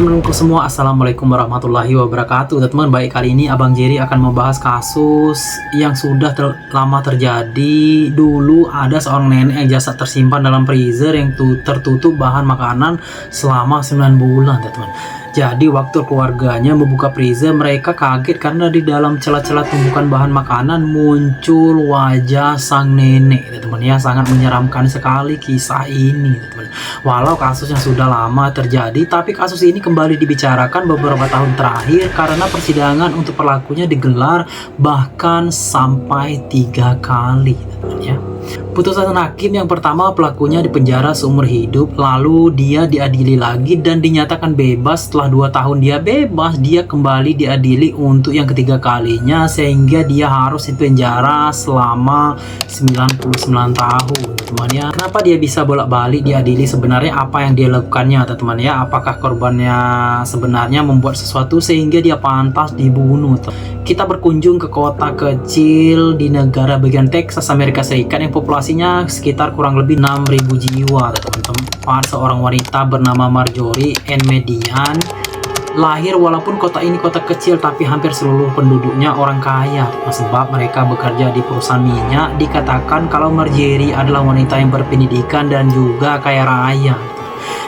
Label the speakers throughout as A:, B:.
A: Teman-temanku semua, assalamualaikum warahmatullahi wabarakatuh. Teman-teman, baik, kali ini Abang Jerry akan membahas kasus yang sudah lama terjadi. Dulu ada seorang nenek yang jasad tersimpan dalam freezer yang tertutup bahan makanan selama 9 bulan, teman-teman. Jadi waktu keluarganya membuka freezer, mereka kaget karena di dalam celah-celah tumpukan bahan makanan muncul wajah sang nenek, teman-teman. Ya, sangat menyeramkan sekali kisah ini, teman-teman. Walau kasusnya sudah lama terjadi, tapi kasus ini kembali dibicarakan beberapa tahun terakhir karena persidangan untuk pelakunya digelar bahkan sampai 3 kali, teman-teman. Ya, putusan hakim yang pertama, pelakunya dipenjara seumur hidup, lalu dia diadili lagi dan dinyatakan bebas. Setelah 2 tahun dia bebas, dia kembali diadili untuk yang ketiga kalinya, sehingga dia harus dipenjara selama 99 tahun, teman ya. Kenapa dia bisa bolak-balik diadili? Sebenarnya apa yang dia lakukannya, teman ya? Apakah korbannya sebenarnya membuat sesuatu sehingga dia pantas dibunuh? Kita berkunjung ke kota kecil di negara bagian Texas, Amerika Serikat, yang populasinya sekitar kurang lebih 6.000 jiwa, teman-teman. Seorang wanita bernama Marjorie Ann Median lahir. Walaupun kota ini kota kecil, tapi hampir seluruh penduduknya orang kaya, sebab mereka bekerja di perusahaan minyak. Dikatakan kalau Marjorie adalah wanita yang berpendidikan dan juga kaya raya.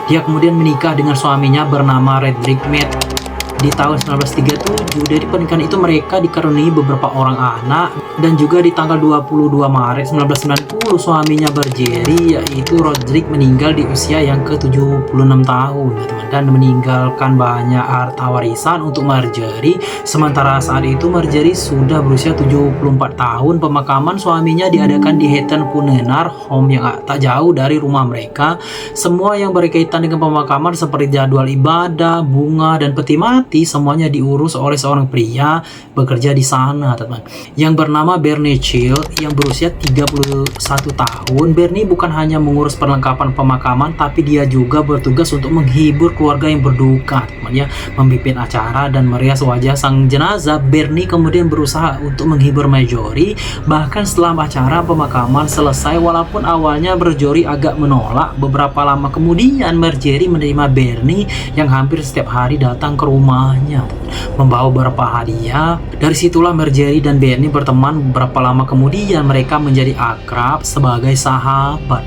A: Dia kemudian menikah dengan suaminya bernama Redrick Matt di tahun 1937. Dari pernikahan itu mereka dikaruniai beberapa orang anak, dan juga di tanggal 22 Maret 1990 suaminya Marjorie, yaitu Roderick, meninggal di usia yang ke-76 tahun, teman, dan meninggalkan banyak harta warisan untuk Marjorie. Sementara saat itu Marjorie sudah berusia 74 tahun. Pemakaman suaminya diadakan di Hatton Funeral Home yang tak jauh dari rumah mereka. Semua yang berkaitan dengan pemakaman seperti jadwal ibadah, bunga, dan peti mati, semuanya diurus oleh seorang pria bekerja di sana, teman, yang bernama Bernie Chill, yang berusia 31 tahun. Bernie bukan hanya mengurus perlengkapan pemakaman, tapi dia juga bertugas untuk menghibur keluarga yang berduka, teman ya, memimpin acara dan merias wajah sang jenazah. Bernie kemudian berusaha untuk menghibur Marjorie. Bahkan setelah acara pemakaman selesai, walaupun awalnya Marjorie agak menolak, beberapa lama kemudian Marjorie menerima Bernie yang hampir setiap hari datang ke rumahnya, membawa beberapa hadiah. Dari situlah Marjorie dan Bernie berteman. Beberapa lama kemudian mereka menjadi akrab sebagai sahabat.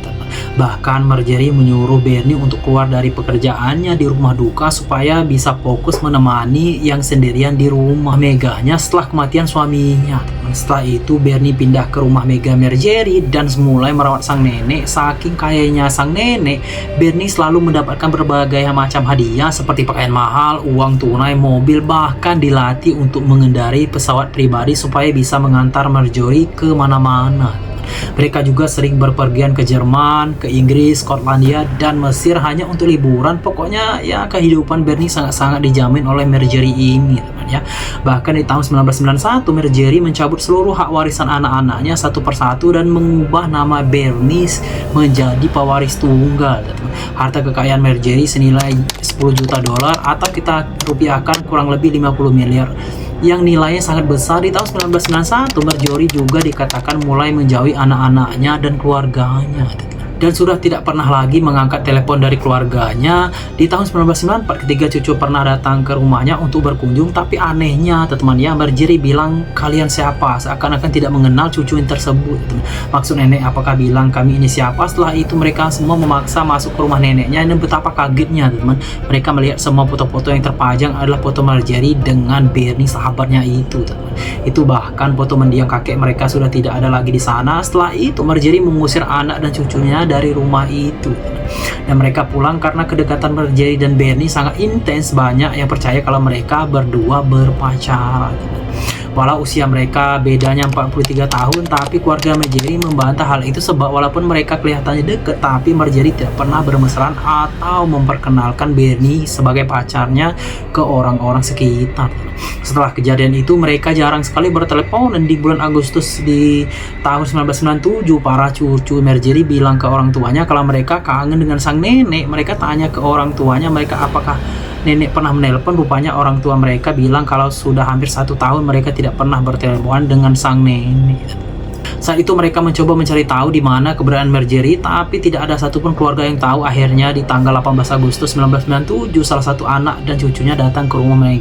A: Bahkan Marjorie menyuruh Bernie untuk keluar dari pekerjaannya di rumah duka supaya bisa fokus menemani yang sendirian di rumah megahnya setelah kematian suaminya. Setelah itu Bernie pindah ke rumah mega Marjorie dan mulai merawat sang nenek. Saking kayanya sang nenek, Bernie selalu mendapatkan berbagai macam hadiah seperti pakaian mahal, uang tunai, mobil, bahkan dilatih untuk mengendarai pesawat pribadi supaya bisa mengantar Marjorie ke mana-mana. Mereka juga sering berpergian ke Jerman, ke Inggris, Skotlandia, dan Mesir hanya untuk liburan. Pokoknya ya, kehidupan Bernie sangat-sangat dijamin oleh Marjorie ini, teman ya. Bahkan di tahun 1991 Marjorie mencabut seluruh hak warisan anak-anaknya satu persatu dan mengubah nama Bernie menjadi pewaris tunggal, teman. Harta kekayaan Marjorie senilai 10 juta dolar atau kita rupiahkan kurang lebih 50 miliar, yang nilainya sangat besar. Di tahun 1991 Marjorie juga dikatakan mulai menjauhi anak-anaknya dan keluarganya, dan sudah tidak pernah lagi mengangkat telepon dari keluarganya. Di tahun 1994 ketiga cucu pernah datang ke rumahnya untuk berkunjung, tapi anehnya, teman ya, Marjorie bilang, "Kalian siapa?" Seakan-akan tidak mengenal cucu yang tersebut. Maksud nenek apakah bilang kami ini siapa? Setelah itu mereka semua memaksa masuk ke rumah neneknya, dan betapa kagetnya, teman. Mereka melihat semua foto-foto yang terpajang adalah foto Marjorie dengan Bernie, sahabatnya itu, teman. Itu bahkan foto mendiang kakek mereka sudah tidak ada lagi di sana. Setelah itu Marjorie mengusir anak dan cucunya dari rumah itu, dan mereka pulang karena kedekatan Marjorie dan Bernie sangat intens. Banyak yang percaya kalau mereka berdua berpacaran. Walau usia mereka bedanya 43 tahun, tapi keluarga Marjorie membantah hal itu, sebab walaupun mereka kelihatannya dekat, tapi Marjorie tidak pernah bermesraan atau memperkenalkan Bernie sebagai pacarnya ke orang-orang sekitar. Setelah kejadian itu mereka jarang sekali bertelepon, dan di bulan Agustus di tahun 1997 para cucu Marjorie bilang ke orang tuanya kalau mereka kangen dengan sang nenek. Mereka tanya ke orang tuanya mereka apakah nenek pernah menelpon. Rupanya orang tua mereka bilang kalau sudah hampir 1 tahun mereka tidak pernah bertelepon dengan sang nenek. Saat itu mereka mencoba mencari tahu di mana keberadaan Marjorie, tapi tidak ada satupun keluarga yang tahu. Akhirnya di tanggal 18 Agustus 1997, salah satu anak dan cucunya datang ke rumah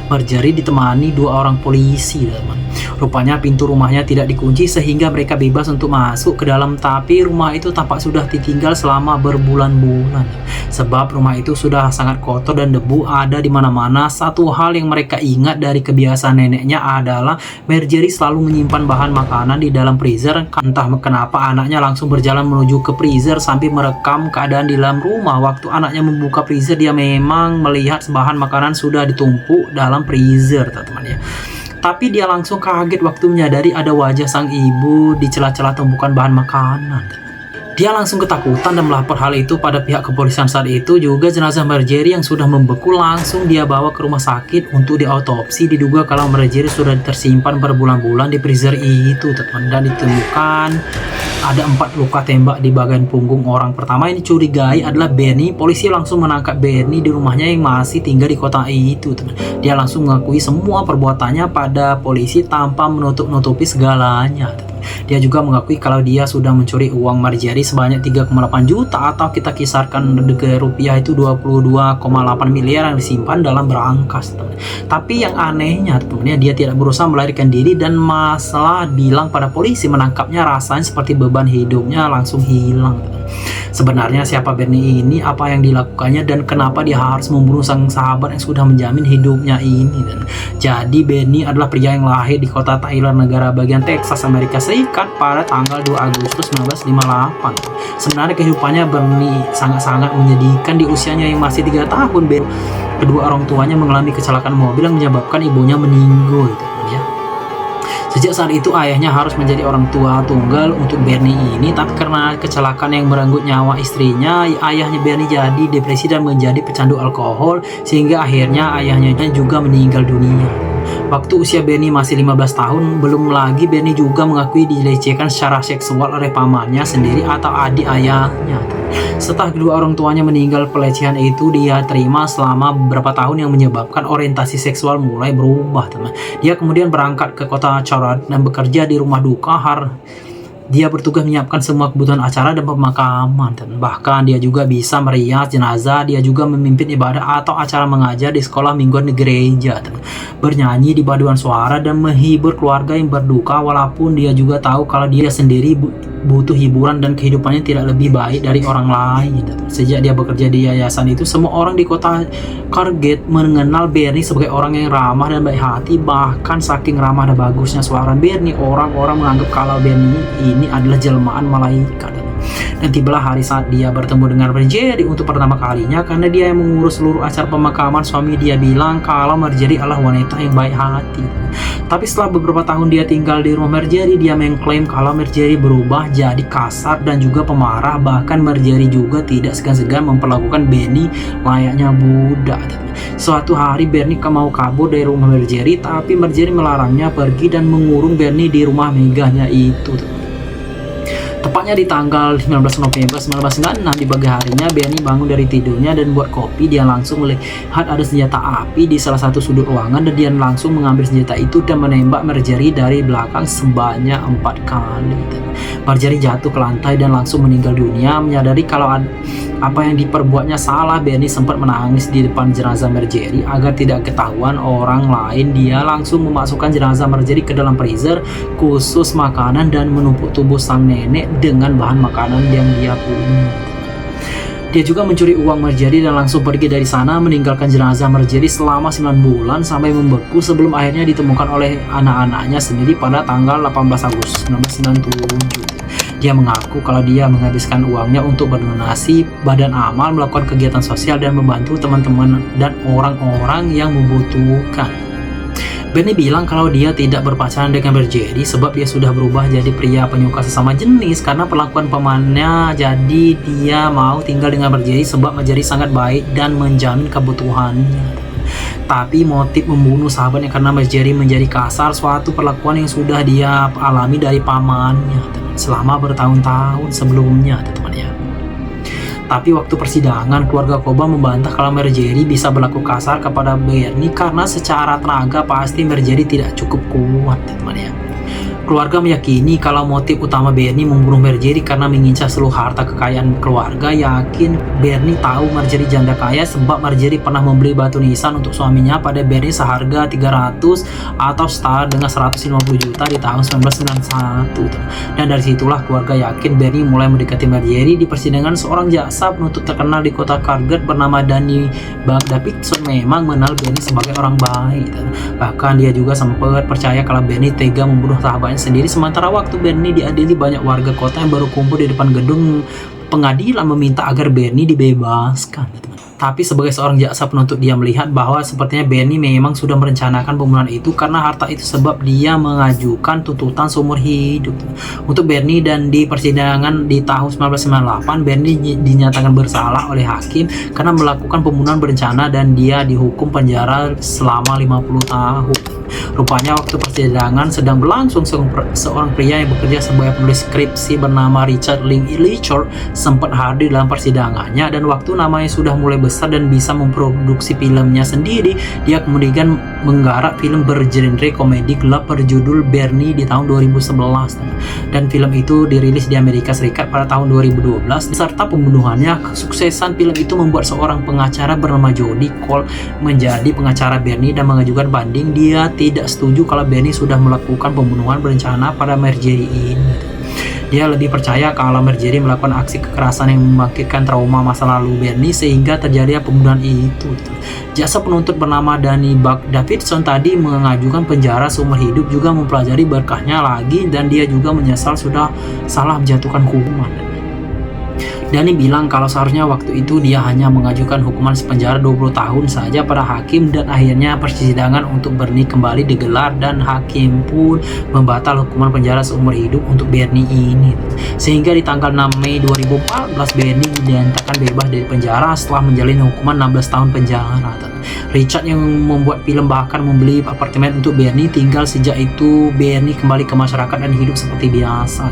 A: Marjorie ditemani 2 orang polisi, teman. Rupanya pintu rumahnya tidak dikunci sehingga mereka bebas untuk masuk ke dalam, tapi rumah itu tampak sudah ditinggal selama berbulan-bulan. Sebab rumah itu sudah sangat kotor dan debu ada di mana-mana. Satu hal yang mereka ingat dari kebiasaan neneknya adalah Marjorie selalu menyimpan bahan makanan di dalam freezer. Entah kenapa anaknya langsung berjalan menuju ke freezer sambil merekam keadaan di dalam rumah. Waktu anaknya membuka freezer, dia memang melihat bahan makanan sudah ditumpuk dalam freezer, teman-teman ya. Tapi dia langsung kaget waktu menyadari ada wajah sang ibu di celah-celah tumpukan bahan makanan. Dia langsung ketakutan dan melapor hal itu pada pihak kepolisian. Saat itu juga jenazah Marjorie yang sudah membeku langsung dia bawa ke rumah sakit untuk diautopsi. Diduga kalau Marjorie sudah tersimpan berbulan-bulan di freezer itu, teman, dan ditemukan ada 4 luka tembak di bagian punggung. Orang pertama yang dicurigai adalah Benny. Polisi langsung menangkap Benny di rumahnya yang masih tinggal di kota itu, teman. Dia langsung mengakui semua perbuatannya pada polisi tanpa menutup-nutupi segalanya, teman. Dia juga mengakui kalau dia sudah mencuri uang Marjorie sebanyak 3,8 juta atau kita kisarkan ke rupiah itu 22,8 miliar yang disimpan dalam berangkas, teman. Tapi yang anehnya, teman, dia tidak berusaha melarikan diri dan masalah bilang pada polisi menangkapnya rasanya seperti beban hidupnya langsung hilang, teman. Sebenarnya siapa Benny ini, apa yang dilakukannya, dan kenapa dia harus membunuh sang sahabat yang sudah menjamin hidupnya ini, dan jadi Benny adalah pria yang lahir di kota Tyler, negara bagian Texas, Amerika Serikat pada tanggal 2 Agustus 1958. Sebenarnya kehidupannya Benny sangat-sangat menyedihkan di usianya yang masih 3 tahun. Kedua orang tuanya mengalami kecelakaan mobil yang menyebabkan ibunya meninggal, ya. Sejak saat itu ayahnya harus menjadi orang tua tunggal untuk Bernie ini, tapi karena kecelakaan yang merenggut nyawa istrinya, ayahnya Bernie jadi depresi dan menjadi pecandu alkohol, sehingga akhirnya ayahnya juga meninggal dunia. Waktu usia Bernie masih 15 tahun, belum lagi Bernie juga mengakui dilecehkan secara seksual oleh pamannya sendiri atau adik ayahnya. Setelah kedua orang tuanya meninggal, pelecehan itu dia terima selama beberapa tahun yang menyebabkan orientasi seksual mulai berubah, teman. Dia kemudian berangkat ke kota Charlotte dan bekerja di rumah duka. Dia bertugas menyiapkan semua kebutuhan acara dan pemakaman, dan bahkan dia juga bisa merias jenazah. Dia juga memimpin ibadah atau acara mengajar di sekolah mingguan di gereja, bernyanyi di paduan suara dan menghibur keluarga yang berduka, walaupun dia juga tahu kalau dia sendiri butuh hiburan dan kehidupannya tidak lebih baik dari orang lain. Sejak dia bekerja di yayasan itu, semua orang di kota Cargate mengenal Bernie sebagai orang yang ramah dan baik hati. Bahkan saking ramah dan bagusnya suara Bernie, orang-orang menganggap kalau Bernie ini adalah jelmaan malaikat. Dan tibalah hari saat dia bertemu dengan Marjorie untuk pertama kalinya. Karena dia yang mengurus seluruh acara pemakaman suami dia, bilang kalau Marjorie adalah wanita yang baik hati. Tapi setelah beberapa tahun dia tinggal di rumah Marjorie, dia mengklaim kalau Marjorie berubah jadi kasar dan juga pemarah. Bahkan Marjorie juga tidak segan-segan memperlakukan Benny layaknya budak. Suatu hari Bernie mau kabur dari rumah Marjorie, tapi Marjorie melarangnya pergi dan mengurung Bernie di rumah megahnya itu. Tepatnya di tanggal 19 November 1996, di pagi harinya Benny bangun dari tidurnya dan buat kopi. Dia langsung melihat ada senjata api di salah satu sudut ruangan, dan dia langsung mengambil senjata itu dan menembak Marjorie dari belakang sebanyak 4 kali. Marjorie jatuh ke lantai dan langsung meninggal dunia. Menyadari kalau apa yang diperbuatnya salah, Benny sempat menangis di depan jenazah Marjorie. Agar tidak ketahuan orang lain, dia langsung memasukkan jenazah Marjorie ke dalam freezer khusus makanan dan menumpuk tubuh sang nenek dengan bahan makanan yang dia punya. Dia juga mencuri uang Marjorie dan langsung pergi dari sana, meninggalkan jenazah Marjorie selama 9 bulan sampai membeku sebelum akhirnya ditemukan oleh anak-anaknya sendiri pada tanggal 18 Agustus 1997. Dia mengaku kalau dia menghabiskan uangnya untuk berdonasi, badan amal, melakukan kegiatan sosial, dan membantu teman-teman dan orang-orang yang membutuhkan. Benny bilang kalau dia tidak berpacaran dengan Marjorie sebab dia sudah berubah jadi pria penyuka sesama jenis karena perlakuan pamannya. Jadi dia mau tinggal dengan Marjorie sebab Marjorie sangat baik dan menjamin kebutuhannya. Tapi motif membunuh sahabatnya karena Marjorie menjadi kasar, suatu perlakuan yang sudah dia alami dari pamannya selama bertahun-tahun sebelumnya, teman-teman ya. Tapi waktu persidangan, keluarga korban membantah kalau Marjorie bisa berlaku kasar kepada Bernie karena secara tenaga pasti Marjorie tidak cukup kuat, teman-teman ya. Keluarga meyakini kalau motif utama Bernie membunuh Marjorie karena mengincar seluruh harta kekayaan keluarga. Yakin Bernie tahu Marjorie janda kaya sebab Marjorie pernah membeli batu nisan untuk suaminya pada Bernie seharga 300 atau setara dengan 150 juta di tahun 1991. Dan dari situlah keluarga yakin Bernie mulai mendekati Marjorie. Di persidangan, seorang jaksa penuntut terkenal di kota Calgary bernama Danny Davidson memang mengenal Bernie sebagai orang baik. Bahkan dia juga sempat percaya kalau Bernie tega membunuh sahabatnya sendiri. Sementara waktu Bernie diadili, banyak warga kota yang baru kumpul di depan gedung pengadilan meminta agar Bernie dibebaskan. Tapi sebagai seorang jaksa penuntut, dia melihat bahwa sepertinya Bernie memang sudah merencanakan pembunuhan itu karena harta itu sebab dia mengajukan tuntutan seumur hidup untuk Bernie. Dan di persidangan di tahun 1998, Bernie dinyatakan bersalah oleh hakim karena melakukan pembunuhan berencana dan dia dihukum penjara selama 50 tahun. Rupanya waktu persidangan sedang berlangsung, seorang pria yang bekerja sebagai penulis skripsi bernama Richard Linklater sempat hadir dalam persidangannya, dan waktu namanya sudah mulai besar dan bisa memproduksi filmnya sendiri, dia kemudian menggarap film bergenre komedi gelap berjudul Bernie di tahun 2011, dan film itu dirilis di Amerika Serikat pada tahun 2012. Serta pembunuhannya, kesuksesan film itu membuat seorang pengacara bernama Jody Cole menjadi pengacara Bernie dan mengajukan banding. Dia tidak setuju kalau Bernie sudah melakukan pembunuhan berencana pada Marjorie ini. Dia lebih percaya kalau Marjorie melakukan aksi kekerasan yang membangkitkan trauma masa lalu Bernie sehingga terjadi pembunuhan itu. Jaksa penuntut bernama Danny Davidson tadi mengajukan penjara seumur hidup, juga mempelajari berkahnya lagi, dan dia juga menyesal sudah salah menjatuhkan hukuman. Danny bilang kalau seharusnya waktu itu dia hanya mengajukan hukuman penjara 20 tahun saja pada hakim, dan akhirnya persidangan untuk Bernie kembali digelar dan hakim pun membatal hukuman penjara seumur hidup untuk Bernie ini. Sehingga di tanggal 6 Mei 2014 Bernie dinyatakan bebas dari penjara setelah menjalani hukuman 16 tahun penjara. Richard yang membuat film bahkan membeli apartemen untuk Bernie tinggal. Sejak itu Bernie kembali ke masyarakat dan hidup seperti biasa.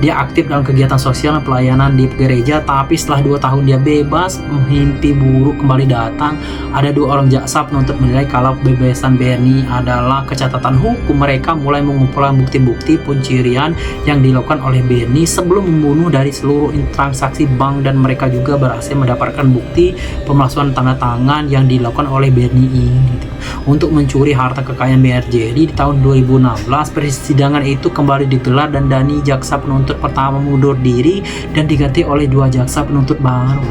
A: Dia aktif dalam kegiatan sosial dan pelayanan di gereja, tapi setelah 2 tahun dia bebas, mimpi buruk kembali datang. Ada 2 orang jaksa penuntut menilai kalau bebasan Bernie adalah kecatatan hukum. Mereka mulai mengumpulkan bukti-bukti pencurian yang dilakukan oleh Bernie sebelum membunuh dari seluruh transaksi bank, dan mereka juga berhasil mendapatkan bukti pemalsuan tanda tangan yang dilakukan oleh Bernie ini untuk mencuri harta kekayaan Marjorie. Di tahun 2016 persidangan itu kembali digelar dan Danny, jaksa penuntut pertama, mundur diri dan diganti oleh 2 jaksa penuntut baru.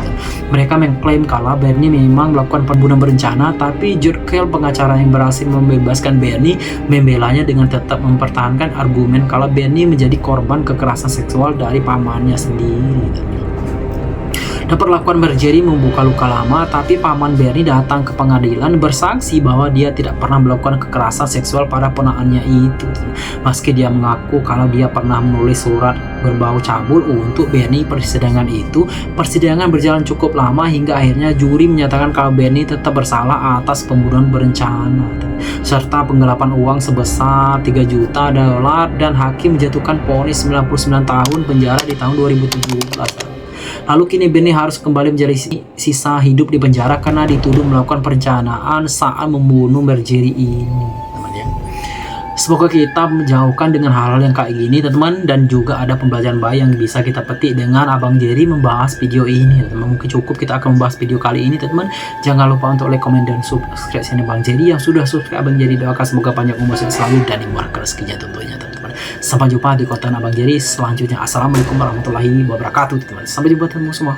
A: Mereka mengklaim kalau Bernie memang melakukan pembunuhan berencana, tapi George Kell, pengacara yang berhasil membebaskan Bernie, membelanya dengan tetap mempertahankan argumen kalau Bernie menjadi korban kekerasan seksual dari pamannya sendiri. Dan perlakuan Marjorie membuka luka lama, tapi paman Bernie datang ke pengadilan bersaksi bahwa dia tidak pernah melakukan kekerasan seksual pada ponakannya itu. Meski dia mengaku kalau dia pernah menulis surat berbau cabul untuk Bernie. Persidangan berjalan cukup lama hingga akhirnya juri menyatakan kalau Bernie tetap bersalah atas pembunuhan berencana serta penggelapan uang sebesar $3 juta, dan hakim menjatuhkan vonis 99 tahun penjara di tahun 2017. Lalu kini Bernie harus kembali menjalani sisa hidup di penjara karena dituduh melakukan perencanaan saat membunuh Marjorie ini. Semoga kita menjauhkan dengan hal-hal yang kayak gini, teman-teman, dan juga ada pembelajaran baik yang bisa kita petik dengan Abang Jerry membahas video ini, teman-teman. Mungkin cukup kita akan membahas video kali ini, teman-teman. Jangan lupa untuk like, komen, dan subscribe channel Bang Jerry. Yang sudah subscribe, Abang Jerry doakan semoga panjang umur selalu dan dimurahkan rezekinya tentunya, teman-teman. Sampai jumpa di konten Abang Jerry selanjutnya. Assalamualaikum warahmatullahi wabarakatuh, teman-teman. Sampai jumpa teman-teman semua.